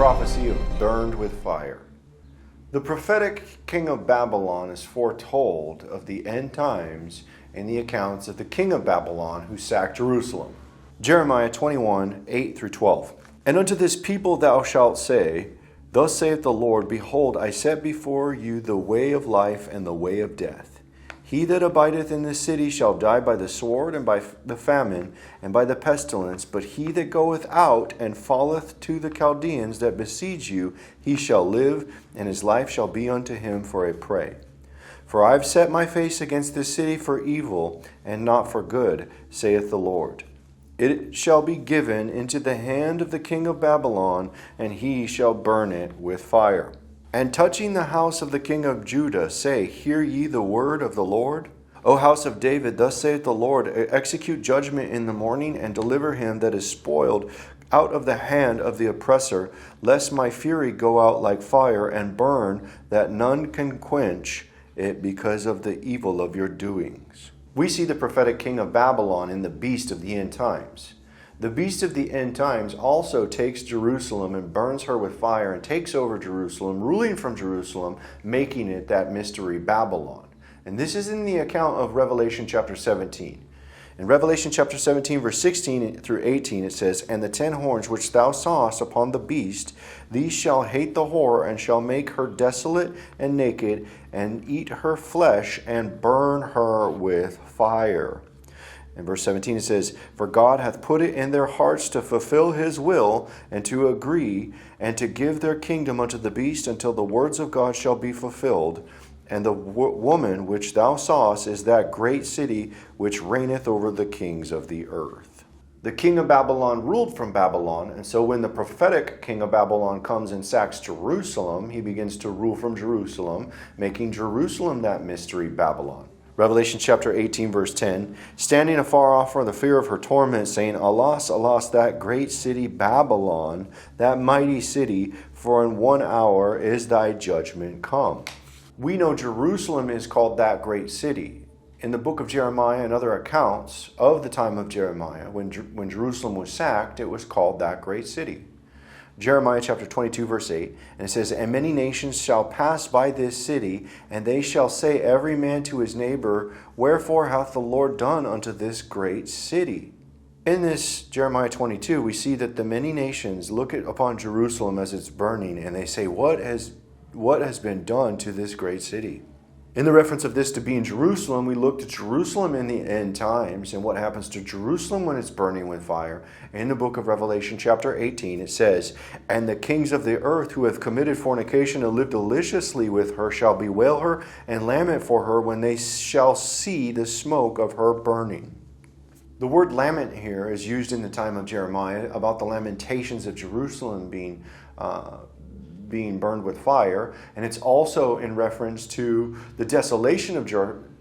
prophecy of burned with fire. The prophetic king of Babylon is foretold of the end times in the accounts of the king of Babylon who sacked Jerusalem. Jeremiah 21, 8 through 12. And unto this people thou shalt say, Thus saith the Lord, Behold, I set before you the way of life and the way of death. He that abideth in this city shall die by the sword, and by the famine, and by the pestilence. But he that goeth out and falleth to the Chaldeans that besiege you, he shall live, and his life shall be unto him for a prey. For I have set my face against this city for evil, and not for good, saith the Lord. It shall be given into the hand of the king of Babylon, and he shall burn it with fire. And touching the house of the king of Judah, say, Hear ye the word of the Lord? O house of David, thus saith the Lord, Execute judgment in the morning, and deliver him that is spoiled out of the hand of the oppressor, lest my fury go out like fire, and burn, that none can quench it because of the evil of your doings. We see the prophetic king of Babylon in the beast of the end times. The beast of the end times also takes Jerusalem and burns her with fire and takes over Jerusalem, ruling from Jerusalem, making it that mystery Babylon. And this is in the account of Revelation chapter 17. In Revelation chapter 17, verse 16 through 18, it says, And the 10 horns which thou sawest upon the beast, these shall hate the whore, and shall make her desolate and naked, and eat her flesh, and burn her with fire. In verse 17 it says, For God hath put it in their hearts to fulfill his will, and to agree, and to give their kingdom unto the beast, until the words of God shall be fulfilled. And the woman which thou sawest is that great city which reigneth over the kings of the earth. The king of Babylon ruled from Babylon, and so when the prophetic king of Babylon comes and sacks Jerusalem, he begins to rule from Jerusalem, making Jerusalem that mystery Babylon. Revelation chapter 18, verse 10, Standing afar off for the fear of her torment, saying, Alas, alas, that great city Babylon, that mighty city, for in 1 hour is thy judgment come. We know Jerusalem is called that great city. In the book of Jeremiah and other accounts of the time of Jeremiah, when Jerusalem was sacked, it was called that great city. Jeremiah chapter 22, verse 8, and it says, And many nations shall pass by this city, and they shall say every man to his neighbor, Wherefore hath the Lord done unto this great city? In this Jeremiah 22, we see that the many nations look upon Jerusalem as it's burning, and they say, What has been done to this great city? In the reference of this to being Jerusalem, we looked at Jerusalem in the end times and what happens to Jerusalem when it's burning with fire. In the book of Revelation chapter 18, it says, And the kings of the earth who have committed fornication and lived deliciously with her shall bewail her and lament for her when they shall see the smoke of her burning. The word lament here is used in the time of Jeremiah about the lamentations of Jerusalem being burned with fire, and it's also in reference to the desolation of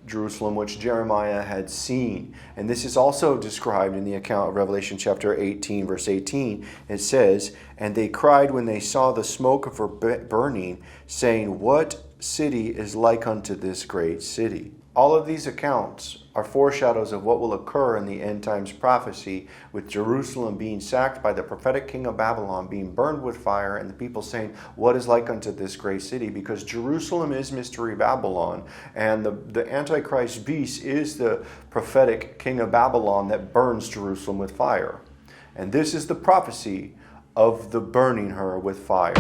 Jerusalem which Jeremiah had seen. And this is also described in the account of Revelation chapter 18, verse 18. It says, And they cried when they saw the smoke of her burning, saying, What city is like unto this great city? All of these accounts are foreshadows of what will occur in the end times prophecy, with Jerusalem being sacked by the prophetic king of Babylon, being burned with fire, and the people saying, What is like unto this great city? Because Jerusalem is mystery Babylon, and the Antichrist beast is the prophetic king of Babylon that burns Jerusalem with fire. And this is the prophecy of the burning her with fire.